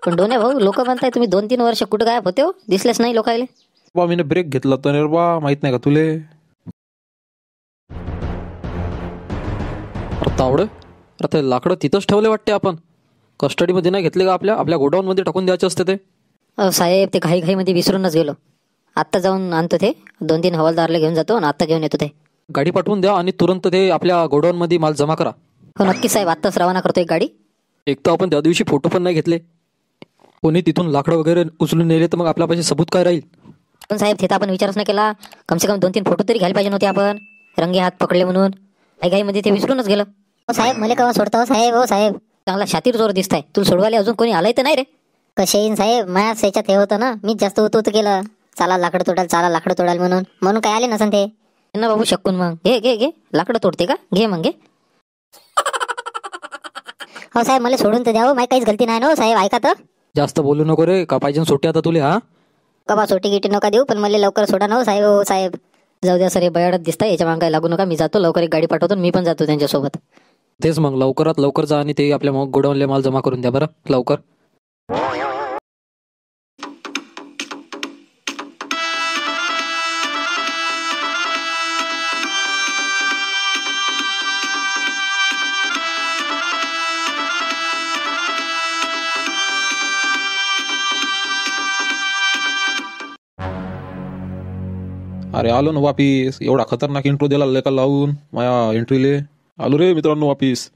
पण डोने भाऊ लोक म्हणताय तुम्ही 2-3 वर्ष कुठं गायब होते हो, दिसलेच नाही लोकायले. बा मी ब्रेक घेतला तर रे बा, माहित नाही का तुले? तावडे अरे ते लाकडं तिथंच ठेवले वाटते. आपण कस्टडीमध्ये नाही घेतले का? आपल्या आपल्या गोडाऊनमध्ये टाकून द्यायचे असते ते. साहेब ते घाईमध्ये विसरूनच गेलो. आत्ता जाऊन आणतो ते, 2-3 हवालदारला घेऊन जातो आणि आत्ता घेऊन येतो ते. गाडी पाठवून द्या आणि तुरंत ते आपल्या गोडाऊनमध्ये माल जमा करा. हो नक्की साहेब, आत्ताच रवाना करतो एक गाडी. एक तर आपण त्या दिवशी फोटो पण नाही घेतले. कोणी तिथून लाकडं वगैरे उचलून नेले तर मग आपल्यापाशी सबूत काय राहील? पण साहेब ते तर आपण विचारच नाही केला. कमसे कम 2-3 फोटो तरी घ्यायला पाहिजे नव्हते आपण, रंगे हात पकडले म्हणून. घाईमध्ये ते विसरूनच गेलं. हो साहेब, मला केव्हा सोडता हो साहेब? हो साहेब, चांगला शातीर जोर दिसताय. तुला सोडवायला अजून कोणी आलंय तर नाही रे? कसे येईन साहेब, माझ्या याच्यात हे होतं ना, मीच जास्त होत केलं. चला लाकडं तोडाल, चला लाकडं तोडाल म्हणून काय आले नसन ते. ना बाबू शकून मग घे घे घे, लाकडं तोडते का? घे मग घे. हो साहेब, मला सोडून तर द्या हो, माझी काहीच गलती नाही ना हो साहेब, ऐका तर. जास्त बोलू नको रे, का पाहिजे सोटे आता तुले? हा कबा सोटी गिटी नका देऊ, पण मला लवकर सोडा ना हो साहेब. हो साहेब, जाऊ द्या सर, हे बयाडत दिसताय, याच्या मागे काय लागू नका. मी जातो लवकर, एक गाडी पाठवतो, मी पण जातो त्यांच्यासोबत. तेच मग लवकरात लवकर जा आणि ते आपल्या गोडाऊनले माल जमा करून द्या बरं लवकर. अरे आलो ना वापिस. एवढा खतरनाक इंट्रो दिला लेका लावून माया एंट्रीले. आलो रे मित्रांनो वापिस.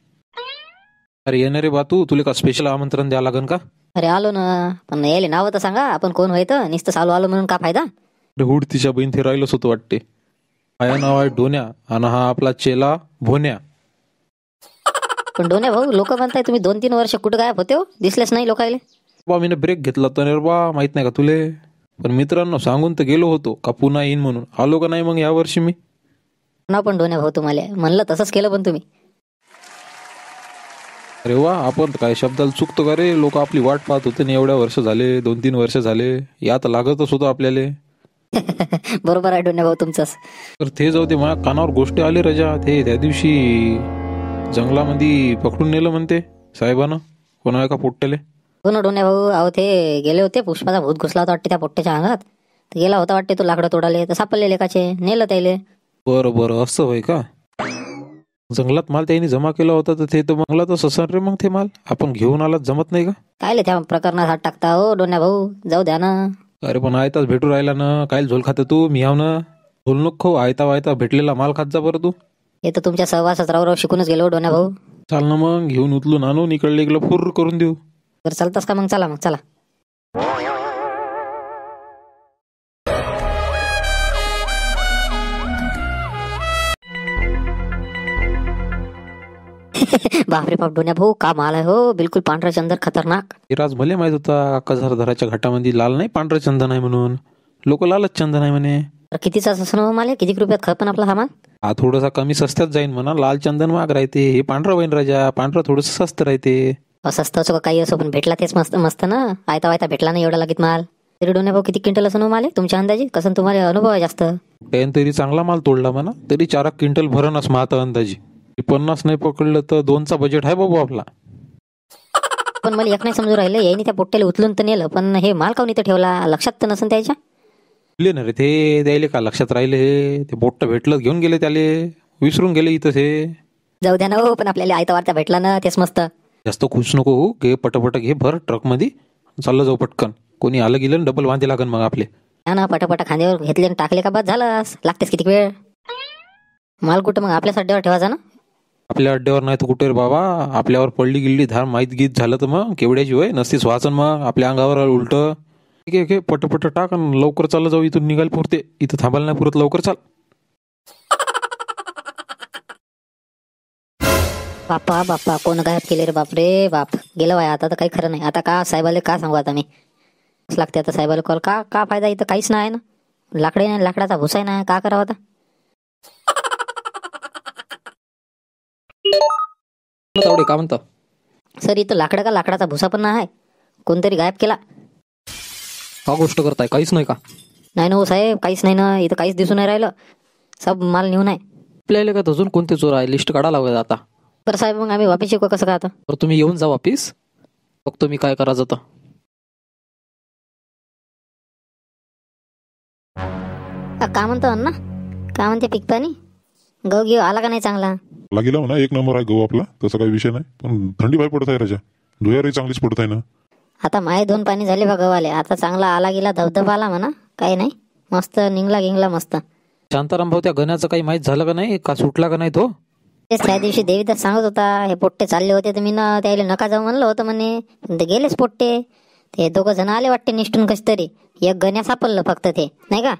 अरे येणार रे बा, तू तुले का स्पेशल आमंत्रण द्यावं लागन का? अरे आलो ना, पण यायले नाव तर सांगा, आपण कोण व्हायचं? नुसतं चालू आलो म्हणून का फायदा? अरे हुड तिच्या बहीण ते राहिलंच होतं वाटते. माझ्या नाव आहे डोन्या आणि हा आपला चेला भोन्या. पण डोने भाऊ लोक म्हणताय तुम्ही 2-3 वर्ष कुठं गायब होते हो, दिसलेच नाही लोकायले. बा मी ब्रेक घेतला तर रे बा, माहित नाही का तुले? पण मित्रांनो सांगून तर गेलो होतो का पुन्हा येईन म्हणून. आलो का नाही मग या वर्षी मी? ना पण डोने भाऊ तुम्हाला म्हणलं तसंच केलं पण तुम्ही. अरे वा, आपण काय शब्दाला चुकतो का रे? लोक आपली वाट पाहत होते ना, एवढ्या वर्ष झाले, 2-3 वर्ष झाले. यात लागतच होतं आपल्याला. बरोबर आहे डोने भाऊ तुमचंच. तर ते जाऊ दे, माझ्या कानावर गोष्टी आली रजा. ते त्या दिवशी जंगलामध्ये पकडून नेलं म्हणते साहेबानं, कोणा एका पोट्ट्याले. हो ना डोने भाऊ, अहो ते गेले होते, पुष्पाचा भूत घुसला होता वाटते त्या पोट्ट्याच्या अंगात. तर गेला होता वाटते तो लाकडं तोडाले, तर सापडले लेकाचे, नेलं त्याले. बरं बरं, असं होय का? जंगलात माल त्यांनी जमा केला होता तर ते तर जंगलातच असन रे. मग ते माल आपण घेऊन आलात, जमत नाही का? कायले त्या प्रकरणात हात टाकता हो डोन्या भाऊ, जाऊ द्या ना. अरे पण आयताच भेटू राहिला ना, काय झोल खात तू? मी हाव ना. झोल नको खाऊ, आयता वायता भेटलेला माल खात जा बरं तू. हे तर तुमच्या सहवासात राव शिकूनच गेलो डोन्या भाऊ. चाल ना मग, घेऊन उचलून आणून इकडले इकडलं फुर्र करून देऊ. बरं चालतास का मग? चला मग चला. बापरे बाप डोन्या भाऊ, का माल आहे हो, बिलकुल पांढरा चंदन, खतरनाक. राज भले माहित होता कझरधराच्या घाटामध्ये लाल नाही पांढरं चंदन आहे म्हणून. लोक लालच चंदन आहे म्हणे. कितीचा असं ना माल? किती रुपयात खप पण आपला हा माल? हा थोडासा कमी सस्त्यात जाईन म्हणा. लाल चंदन महाग राहते, हे पांढरं वैन राजा, पांढरं थोडस स्वस्त राहते. स्वस्त असो काही असो, पण भेटला तेच मस्त मस्त ना. आयता वायता भेटला नाही एवढा लागत माल. तरी डोन्या भाऊ किती क्विंटल असं माल आहे तुमच्या अंदाजे? कसं तुम्हाला अनुभव आहे जास्त? तरी चांगला माल तोडला म्हणा, तरी 4 क्विंटल भरणच माता अंदाजी. 50 नाही पकडलं तर 2चा बजेट आहे बाबू आपला. पण मला एक नाही समजून राहिलं, यायनी त्या पोट्ट्याला उचलून तर नेलं, पण हे माल काऊन इथं ठेवला? लक्षात तर नसेल त्याच्या. ना रे ते द्यायले का लक्षात राहिले? ते पोट्ट भेटलं घेऊन गेले, त्याले विसरून गेले इथं. हे जाऊ द्या ना हो, पण आपल्याला आयता वारता भेटला ना, तेच मस्त. जास्त खुश नको हो, घे पटपट घे, भर ट्रक मध्ये, चाललं जाऊ पटकन. कोणी आलं गेलं डबल वांदे लागन मग आपले. ना पटापटा खांद्यावर घेतले आणि टाकले का बस झालं. लागतेच किती वेळ? माल कुठं मग आपल्याच अड्ड्यावर ठेवायचा ना? आपल्या अड्ड्यावर नाही तर कुठे रे बाबा. आपल्यावर पडली गिल्ली धार माहीत गीत झालं तर मग केवढ्याची होय नसतीच वाचन मग आपल्या अंगावर उलट. ठीक आहे, पटपट टाक आणि लवकर चाललं जाऊ. इथून निघाल पुरते, इथं थांबायला नाही पुरत, लवकर चाल. बाप्पा बाप्पा, कोण गायब केले रे? बापरे बाप, गेलं वाय. आता तर काही खरं नाही. आता का साहेबाले का सांगू आता मी? लागते आता साहेबाला कॉल. का फायदा? इथं काहीच नाही ना, लाकडे नाही, लाकडाचा भुसाही नाही, का करावं आता? तावडे का म्हणता? सर इथं लाकडं का लाकडाचा भुसा पण नाही, कोणतरी गायब केला. का गोष्ट करताय? काहीच नाही का? नाही ना हो साहेब, काहीच नाही ना, इथं काहीच दिसून नाही राहिलं. सब माल नेऊन आहे. आपल्याला का अजून कोणते चोर आहे? लिस्ट काढा लागत आता. बरं साहेब, मग आम्ही वापिस शिकू कसं का आता? तर तुम्ही येऊन जा वापिस, बघतो मी काय करायचं तर. का म्हणतो अण्णा, का म्हणते पीक पाणी, गहू घेऊ आला का नाही चांगला? लागेला म्हणा, एक नंबर आहे गहू आपला, तसा काही विषय नाही. पण थंडी बाय पडत आहे राजा, धुयारही चांगलीच पडत आहे ना. आता माये 2 पाणी झाले बा गव्हाले, आता चांगला आला गेला धबधबा आला म्हणा, काही नाही, मस्त निघला गिंगला मस्त. शांताराम भाऊ, त्या गण्याचं काही माहीत झालं का नाही, का सुटला का नाही तो? तेच त्या दिवशी देवीदास सांगत होता, हे पोट्टे चालले होते तर मी ना त्याला नका जाऊ म्हणलं होतं म्हणे, पण ते गेलेच पोट्टे. ते 2 जण आले वाटते निष्ठून कशी तरी, एक गण्या सापडलं फक्त, ते नाही का?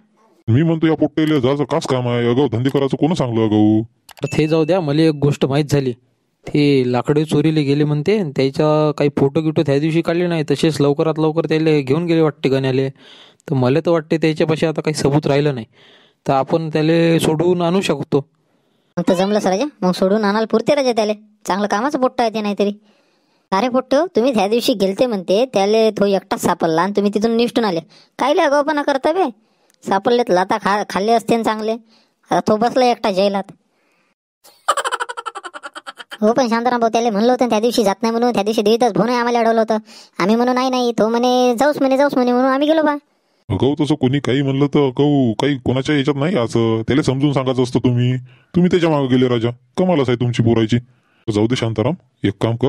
मी म्हणतो या पोट्टेले जायचं काच काम आहे, अगाऊ धंदे करायचं कोण सांगलं अगाऊ? तर ते जाऊ द्या, मला एक गोष्ट माहीत झाली. ते लाकडे चोरीले गेले म्हणते, आणि त्याच्या काही फोटो गिटो त्या दिवशी काढले नाही, तसेच लवकरात लवकर त्याला घेऊन गेले वाटते गण्याले. तर मला तर वाटते त्याच्यापाशी आता काही सबूत राहिलं नाही, तर आपण त्याला सोडवून आणू शकतो. मग तर जमलं सर राजा, मग सोडून आणायला पुरते राजा त्याले, चांगलं कामाचं पोट्ट आहे ते नाहीतरी. अरे पोट्ट, तुम्ही त्या दिवशी गेलते म्हणते, त्याले तो एकटाच सापडला आणि तुम्ही तिथून निष्ठून आले, काय अगाऊपणा करता बे? सापडलेत लाता खाल्ले असते चांगले, आता तो बसला एकटा जैलात. हो पण शांताराम भाऊ, त्याला म्हणलं होतं त्या दिवशी जात नाही म्हणून, त्या दिवशी देवीदास भाऊ नाही आम्हाला अडवलं होतं, आम्ही म्हणून नाही, तो म्हणे जाऊस म्हणे म्हणून आम्ही गेलो बा. अगाऊ तसं कोणी काही म्हणलं तर अगाऊ काही कोणाच्या याच्यात नाही, असं त्याला समजून सांगायचं असतं. तुम्ही त्याच्या मागे गेले राजा, कमालच आहे तुमची पोरायची. जाऊ दे शांताराम, एक काम कर,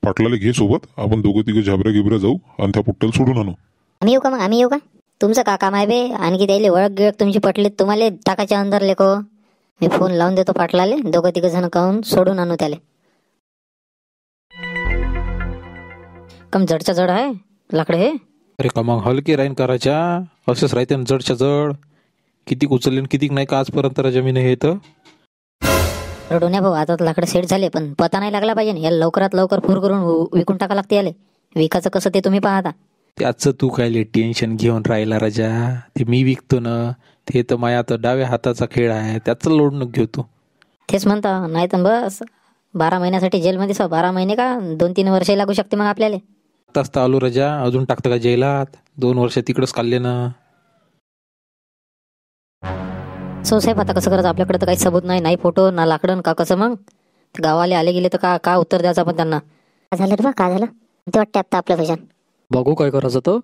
पाटलाला घे सोबत, आपण 2-3 झाबऱ्या गिबऱ्या जाऊ आणि त्या पोट्ट्याला सोडून आणू. आम्ही येऊ का मग, आम्ही येऊ का? तुमचं का काम आहे बे? आणखी त्याला ओळख गिळख तुमची पटलीत, तुम्हाला टाकायच्या अंदर लेको. मी फोन लावून देतो पाटलाले, 2-3 जण काहून सोडून आणू त्याले. कम जडच्या जड आहे लाकडे हे. अरे का मग हलके राहीन करायच्या, असंच राहते ना जडच्या जड. किती उचलले किती नाही का आजपर्यंत जमीन हे तर. रडोन्या भाऊ, आता लाकडं सेट झाले, पण पता नाही लागला पाहिजे ना, याला लवकरात लवकर पूर करून विकून टाका लागते याले. विकायचं कसं ते तुम्ही पाहता. त्याचं तू काय टेन्शन घेऊन राहिला राजा, ते मी विकतो ना, ते तर माझ्या आता डाव्या हाताचा खेळ आहे, त्याचं लोड नको घेऊ तू. तेच म्हणता, नाही तर बस 12 महिन्यासाठी जेलमध्ये 12 महिने का 2-3 वर्ष लागू शकते मग आपल्याला. आताच तर आलो राजा, अजून टाकतं का जेलात? 2 वर्ष तिकडंच काढले ना. सो साहेब, आता कसं करायचं? आपल्याकडे तर काही सबूत नाही फोटो ना लाकडं, का कसं मग? गावाले आले गेले तर का उत्तर द्यायचं आपण त्यांना? काय झालं रे बा, काय झालं ते वाटते आता आपल्या पैशान? बघू काय करायचं तर,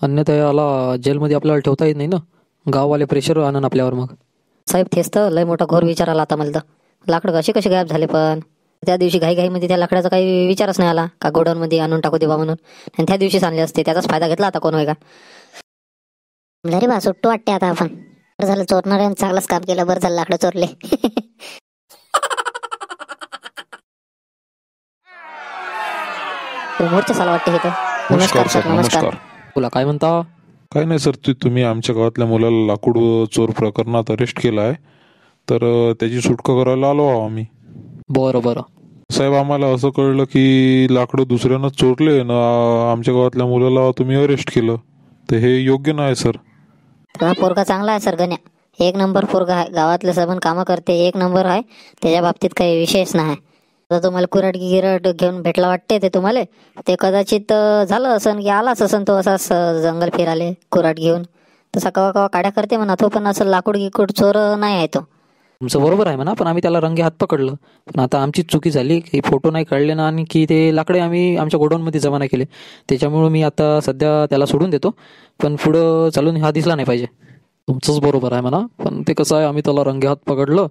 अन्यथा याला जेलमध्ये आपल्याला ठेवता येत नाही ना, गाववाले प्रेशर आणन आपल्यावर. मग साहेब, तेच तर लय मोठा घोर विचार आला आता मला तर. लाकडं कसे गायब झाले? पण त्या दिवशी घाईमध्ये त्या लाकडाचा काही विचारच नाही आला का गोडाऊन मध्ये आणून टाकू देवा म्हणून, आणि त्या दिवशीच आणले असते, त्याचाच फायदा घेतला आता कोण होय का? रे बा, सुट्टू वाटते आता आपण. बरं झालं चोरणाऱ्यानं चांगलंच काम केलं, बरं झालं लाकडं चोरले. मोर्चा चालू वाटते हे तर. नमस्कार सर, नमस्कार. तुला काय म्हणता? काय नाही सर, तुम्ही आमच्या गावातल्या मुलाला लाकूड चोर प्रकरणात अरेस्ट केला आहे, तर त्याची सुटका करायला आलो आहो आम्ही. बरं साहेब, आम्हाला असं कळलं की लाकडं दुसऱ्यानं चोरले ना, आमच्या गावातल्या मुलाला तुम्ही अरेस्ट केलं, तर हे योग्य नाही सर. पोरगा चांगला आहे सर, गण्या 1 नंबर पोरगा आहे, गावातले सबन कामं करते, 1 नंबर आहे, त्याच्या बाबतीत काही विषयच नाही. आता तुम्हाला कुराट गिराट घेऊन भेटला वाटते ते तुम्हाला, ते कदाचित झालं असन की आलाच असन तो असाच जंगल फिराले कुराट घेऊन, तसा कवा कवा काड्या करते म्हणा तो, पण असं लाकूड गिकूड चोर नाही आहे तो. तुमचं बरोबर आहे म्हणा, पण आम्ही त्याला रंगे हात पकडलं. पण आता आमचीच चुकी झाली की फोटो नाही काढले ना, आणि की ते लाकडे आम्ही आमच्या गोडाऊनमध्ये जमा नाही केले. त्याच्यामुळे मी आता सध्या त्याला सोडून देतो, पण पुढं चालून हा दिसला नाही पाहिजे. तुमचंच बरोबर आहे म्हणा, पण ते कसं आहे, आम्ही त्याला रंगे हात पकडलं,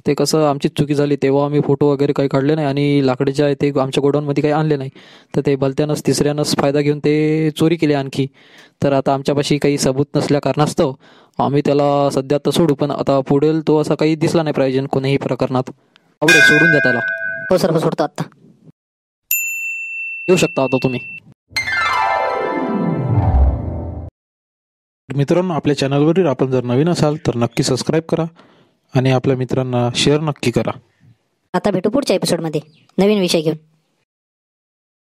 ते कसं आमचीच चुकी झाली. तेव्हा आम्ही फोटो वगैरे काही काढले नाही, आणि लाकडे जे आहे ते आमच्या गोडाऊनमध्ये काही आणले नाही, तर ते भलत्यानंच तिसऱ्यानंच फायदा घेऊन ते चोरी केली आणखी. तर आता आमच्यापाशी काही सबूत नसल्या कारणास्तव आम्ही त्याला सध्या तर सोडू, पण आता पुढील तो असा काही दिसला नाही पाहिजे कोणीही प्रकरणात. आवडेल सोडून द्या त्याला. हो सर, हो सोडतो आता. येऊ शकता आता तुम्ही. मित्रांनो, आपल्या चॅनलवरील आपण जर नवीन असाल तर नक्की सबस्क्राईब करा आणि आपल्या मित्रांना शेअर नक्की करा. आता भेटू पुढच्या एपिसोडमध्ये नवीन विषय घेऊन.